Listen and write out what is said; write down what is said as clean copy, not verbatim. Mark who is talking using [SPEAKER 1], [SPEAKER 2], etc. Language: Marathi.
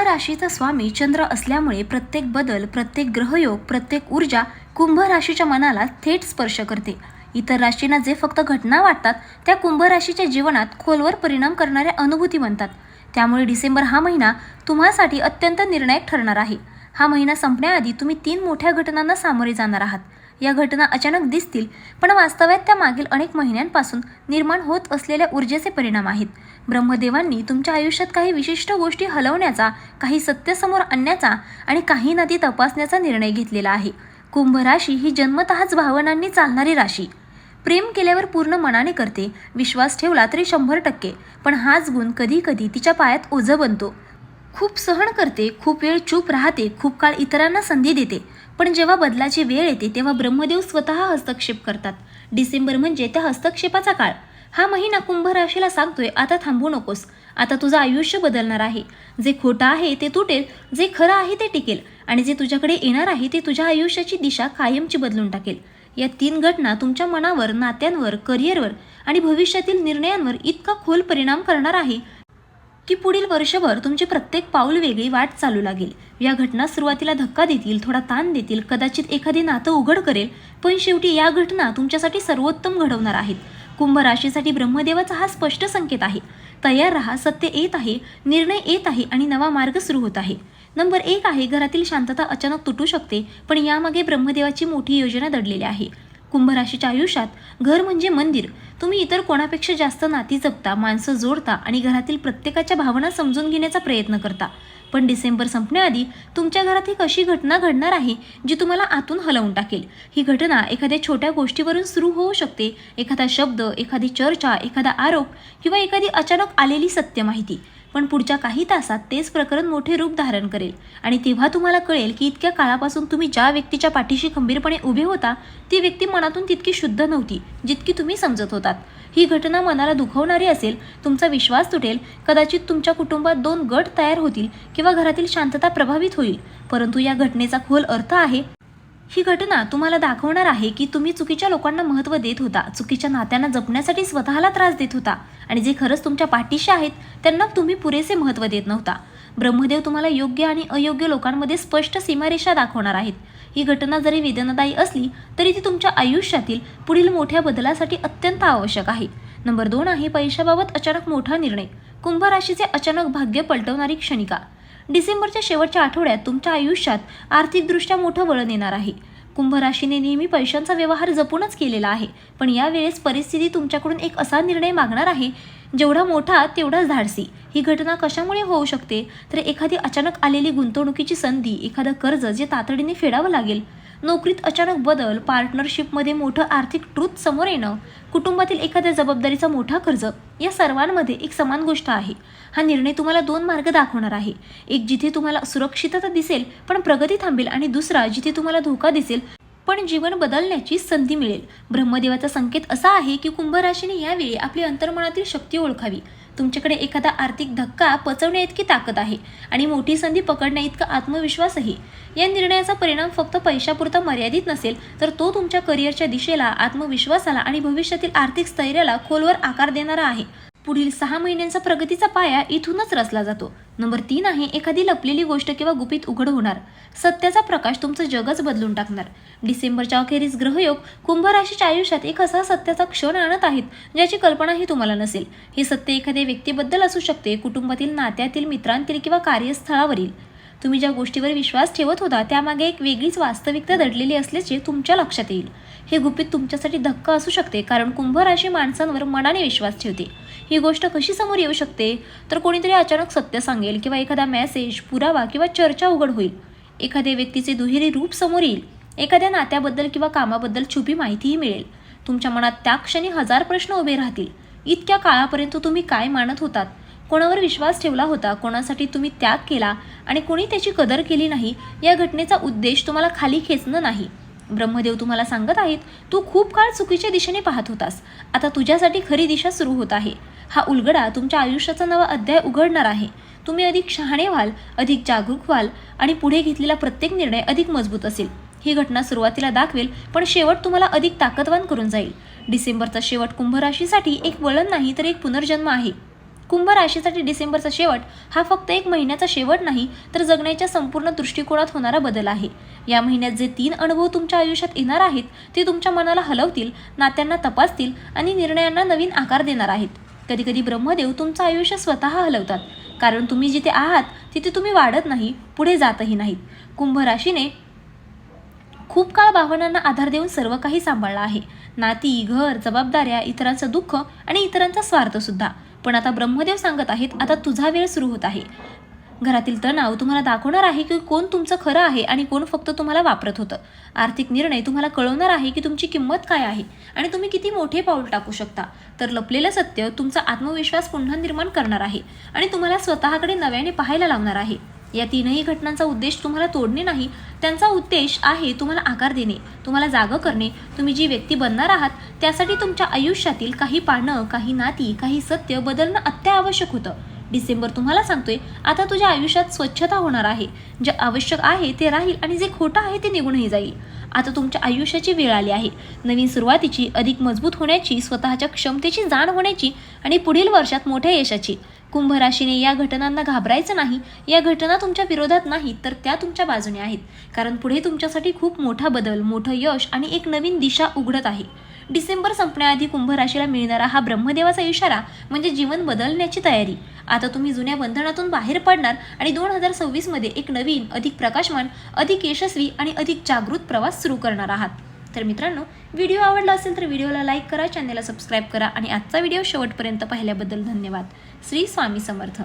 [SPEAKER 1] राशीचा स्वामी चंद्र असल्यामुळे प्रत्येक बदल, प्रत्येक ग्रहयोग, प्रत्येक ऊर्जा कुंभ राशीच्या मनाला थेट स्पर्श करते. इतर राशींना जे फक्त घटना वाटतात त्या कुंभ राशीच्या जीवनात खोलवर परिणाम करणाऱ्या अनुभूती बनतात. त्यामुळे डिसेंबर हा महिना तुम्हासाठी अत्यंत निर्णायक ठरणार आहे. हा महिना संपण्याआधी तुम्ही 3 मोठ्या घटनांना सामोरे जाणार आहात. या घटना अचानक दिसतील, पण वास्तव्यात त्या मागील अनेक महिन्यांपासून निर्माण होत असलेल्या ऊर्जेचे परिणाम आहेत. ब्रह्मदेवांनी तुमच्या आयुष्यात काही विशिष्ट गोष्टी हलवण्याचा, काही सत्य समोर आणण्याचा आणि काही नदी तपासण्याचा निर्णय घेतलेला आहे. कुंभ राशी ही जन्मतःच भावनांनी चालणारी राशी. प्रेम केल्यावर पूर्ण मनाने करते, विश्वास ठेवला तरी 100%, पण हाच गुण कधी कधी तिच्या पायात ओझं बनतो. खूप सहन करते, खूप वेळ चूप राहते, खूप काळ इतरांना संधी देते, पण जेव्हा बदलाची वेळ येते तेव्हा ब्रह्मदेव स्वतः हस्तक्षेप करतात. डिसेंबर म्हणजे त्या हस्तक्षेपाचा काळ. हा महिना कुंभ राशीला सांगतोय, आता थांबू नकोस, आता तुझं आयुष्य बदलणार आहे. जे खोटं आहे ते तुटेल, जे खरं आहे ते टिकेल, आणि जे तुझ्याकडे येणार आहे ते तुझ्या आयुष्याची दिशा कायमची बदलून टाकेल. या 3 घटना तुमच्या मनावर, नात्यांवर, करिअरवर आणि भविष्यातील निर्णयांवर इतका खोल परिणाम करणार आहे की पुढील वर्षभर तुमचे प्रत्येक पाऊल वेगळी वाट चालू लागेल. या घटना सुरुवातीला धक्का देतील, थोडा ताण देतील, कदाचित एखादे नातं उघड करेल, पण शेवटी या घटना तुमच्यासाठी सर्वोत्तम घडवणार आहेत. कुंभ राशीसाठी ब्रह्मदेवाचा हा स्पष्ट संकेत आहे. तयार राहा, सत्य येत आहे, निर्णय येत आहे आणि नवा मार्ग सुरू होत आहे. नंबर 1 आहे, घरातील शांतता अचानक तुटू शकते, पण यामागे ब्रह्मदेवाची मोठी योजना दडलेली आहे. कुंभ राशीच्या आयुष्यात घर म्हणजे मंदिर. तुम्ही इतर कोणापेक्षा जास्त नाती जपता, माणसं जोडता आणि घरातील प्रत्येकाच्या भावना समजून घेण्याचा प्रयत्न करता. पण डिसेंबर संपण्याआधी तुमच्या घरात एक अशी घटना घडणार आहे जी तुम्हाला आतून हलवून टाकेल. ही घटना एखाद्या छोट्या गोष्टीवरून सुरू होऊ शकते. एखादा शब्द, एखादी चर्चा, एखादा आरोप किंवा एखादी अचानक आलेली सत्य माहिती. पण पुढच्या काही तासात तेच प्रकरण मोठे रूप धारण करेल आणि तेव्हा तुम्हाला कळेल की इतक्या काळापासून तुम्ही ज्या व्यक्तीच्या पाठीशी खंबीरपणे उभे होता ती व्यक्ती मनातून तितकी शुद्ध नव्हती जितकी तुम्ही समजत होतात. ही घटना मनाला दुखवणारी असेल, तुमचा विश्वास तुटेल, कदाचित तुमच्या कुटुंबात 2 गट तयार होतील किंवा घरातील शांतता प्रभावित होईल. परंतु या घटनेचा खोल अर्थ आहे, ही घटना तुम्हाला दाखवणार आहे की तुम्ही चुकीच्या लोकांना महत्त्व देत होता, चुकीच्या नात्यांना जपण्यासाठी स्वतःला त्रास देत होता आणि जे खरंच तुमच्या पाठीशी आहेत त्यांना तुम्ही पुरेसे महत्त्व देत नव्हता. ब्रह्मदेव तुम्हाला योग्य आणि अयोग्य लोकांमध्ये स्पष्ट सीमारेषा दाखवणार आहेत. ही घटना जरी वेदनादायी असली तरी ती तुमच्या आयुष्यातील पुढील मोठ्या बदलासाठी अत्यंत आवश्यक आहे. नंबर 2 आहे, पैशाबाबत अचानक मोठा निर्णय. कुंभ राशीचे अचानक भाग्य पलटवणारी क्षणिका. डिसेंबरच्या शेवटच्या आठवड्यात तुमच्या आयुष्यात आर्थिकदृष्ट्या मोठं वळण येणार आहे. कुंभ राशीने नेहमी पैशांचा व्यवहार जपूनच केलेला आहे, पण यावेळेस परिस्थिती तुमच्याकडून एक असा निर्णय मागणार आहे जेवढा मोठा तेवढाच धाडसी. ही घटना कशामुळे होऊ शकते तर एखादी अचानक आलेली गुंतवणुकीची संधी, एखादं कर्ज जे तातडीने फेडावं लागेल, नोकरीत अचानक बदल, पार्टनरशिपमध्ये मोठं आर्थिक ट्रूथ समोर येणं, कुटुंबातील एखाद्या जबाबदारीचा मोठा खर्च, या सर्वांमध्ये एक समान गोष्ट आहे. हा निर्णय तुम्हाला 2 मार्ग दाखवणार आहे. एक जिथे तुम्हाला सुरक्षितता दिसेल पण प्रगती थांबेल, आणि दुसरा जिथे तुम्हाला धोका दिसेल पण जीवन बदलण्याची संधी मिळेल. ब्रह्मदेवाचा संकेत असा आहे की कुंभ राशीने यावेळी आपली अंतर्मनातील शक्ती ओळखावी. तुमच्याकडे एखादा आर्थिक धक्का पचवण्या इतकी ताकद आहे आणि मोठी संधी पकडण्या इतका आत्मविश्वासही. या निर्णयाचा परिणाम फक्त पैशापुरता मर्यादित नसेल तर तो तुमच्या करिअरच्या दिशेला, आत्मविश्वासाला आणि भविष्यातील आर्थिक स्थैर्याला खोलवर आकार देणारा आहे. पुढील 6 महिन्यांचा प्रगतीचा पाया इथूनच रचला जातो. नंबर 3 आहे, एखादी लपलेली गोष्ट किंवा गुपित उघड होणार. सत्याचा प्रकाश तुमचं जगच बदलून टाकणार. डिसेंबरच्या अखेरीस ग्रहयोग कुंभ राशीच्या आयुष्यात एक असा सत्याचा क्षण आणत आहेत ज्याची कल्पनाही तुम्हाला नसेल. हे सत्य एखाद्या व्यक्तीबद्दल असू शकते, कुटुंबातील, नात्यातील, मित्रांतील किंवा कार्यस्थळावरील. तुम्ही ज्या गोष्टीवर विश्वास ठेवत होता त्यामागे एक वेगळीच वास्तविकता दडलेली असल्याचे तुमच्या लक्षात येईल. हे गुपित तुमच्यासाठी धक्का असू शकते, कारण कुंभ राशी माणसांवर मनाने विश्वास ठेवते. ही गोष्ट कशी समोर येऊ शकते तर कोणीतरी अचानक सत्य सांगेल किंवा एखादा मेसेज, पुरावा किंवा चर्चा उघड होईल. एखाद्या व्यक्तीचे दुहेरी रूप समोर येईल. एखाद्या नात्याबद्दल किंवा कामाबद्दल छुपी माहितीही मिळेल. तुमच्या मनात त्या क्षणी 1000 प्रश्न उभे राहतील. इतक्या काळापर्यंत तुम्ही काय मानत होतात, कोणावर विश्वास ठेवला होता, कोणासाठी तुम्ही त्याग केला आणि कोणी त्याची कदर केली नाही. या घटनेचा उद्देश तुम्हाला खाली खेचणं नाही. ब्रह्मदेव तुम्हाला सांगत आहेत, तू खूप काळ चुकीच्या दिशेने पाहत होतास, आता तुझ्यासाठी खरी दिशा सुरू होत आहे. हा उलगडा तुमच्या आयुष्याचा नवा अध्याय उघडणार आहे. तुम्ही अधिक शहाणे व्हाल, अधिक जागरूक व्हाल आणि पुढे घेतलेला प्रत्येक निर्णय अधिक मजबूत असेल. ही घटना सुरुवातीला दाखवेल पण शेवट तुम्हाला अधिक ताकदवान करून जाईल. डिसेंबरचा शेवट कुंभ राशीसाठी एक वळण नाही तर एक पुनर्जन्म आहे. कुंभ राशीसाठी डिसेंबरचा शेवट हा फक्त एक महिन्याचा शेवट नाही, तर जगण्याच्या संपूर्ण दृष्टिकोनात होणारा बदल आहे. या महिन्यात जे 3 अनुभव तुमच्या आयुष्यात येणार आहेत ते तुमच्या मनाला हलवतील, नात्यांना तपासतील आणि निर्णयांना नवीन आकार देणार आहेत. कधीकधी ब्रह्मदेव तुमचं आयुष्य स्वतः हलवतात, कारण तुम्ही जिथे आहात तिथे तुम्ही वाढत नाही, पुढे जातही नाहीत. कुंभ राशीने खूप काळ भावनांना आधार देऊन सर्व काही सांभाळलं आहे. नाती, घर, जबाबदाऱ्या, इतरांचं दुःख आणि इतरांचा स्वार्थ सुद्धा. पण आता ब्रह्मदेव सांगत आहेत, आता तुझा वेळ सुरू होत आहे. घरातील तणाव तुम्हाला दाखवणार आहे की कोण तुमचं खरं आहे आणि कोण फक्त तुम्हाला वापरत होतं. आर्थिक निर्णय तुम्हाला कळवणार आहे की तुमची किंमत काय आहे आणि तुम्ही किती मोठे पाऊल टाकू शकता. तर लपलेलं सत्य तुमचा आत्मविश्वास पुन्हा निर्माण करणार आहे आणि तुम्हाला स्वतःकडे नव्याने पाहायला लावणार आहे. या 3ही घटनांचा उद्देश तुम्हाला तोडणे नाही, त्यांचा उद्देश आहे तुम्हाला आकार देणे, तुम्हाला जागं करणे. तुम्ही जी व्यक्ती बनणार आहात त्यासाठी तुमच्या आयुष्यातील काही पानं, काही नाती, काही सत्य बदलणं अत्यावश्यक होतं. डिसेंबर तुम्हाला सांगतोय, आता तुझ्या आयुष्यात स्वच्छता होणार आहे. जे आवश्यक आहे ते राहील आणि जे खोटं आहे ते निघूनही जाईल. आता तुमच्या आयुष्याची वेळ आली आहे नवीन सुरुवातीची, अधिक मजबूत होण्याची, स्वतःच्या क्षमतेची जाण होण्याची आणि पुढील वर्षात मोठ्या यशाची. कुंभ राशीने या घटनांना घाबरायचं नाही. या घटना तुमच्या विरोधात नाहीत, तर त्या तुमच्या बाजूने आहेत. कारण पुढे तुमच्यासाठी खूप मोठा बदल, मोठं यश आणि एक नवीन दिशा उघडत आहे. डिसेंबर संपण्याआधी कुंभ राशीला मिळणारा हा ब्रह्मदेवाचा इशारा म्हणजे जीवन बदलण्याची तयारी. आता तुम्ही जुन्या बंधनातून बाहेर पडणार आणि 2026 मध्ये एक नवीन, अधिक प्रकाशमान, अधिक यशस्वी आणि अधिक जागृत प्रवास सुरू करणार आहात. तर मित्रांनो, व्हिडिओ आवडला असेल तर व्हिडिओला लाईक करा, चॅनलला सबस्क्राईब करा आणि आजचा व्हिडिओ शेवटपर्यंत पाहिल्याबद्दल धन्यवाद. श्री स्वामी समर्थ.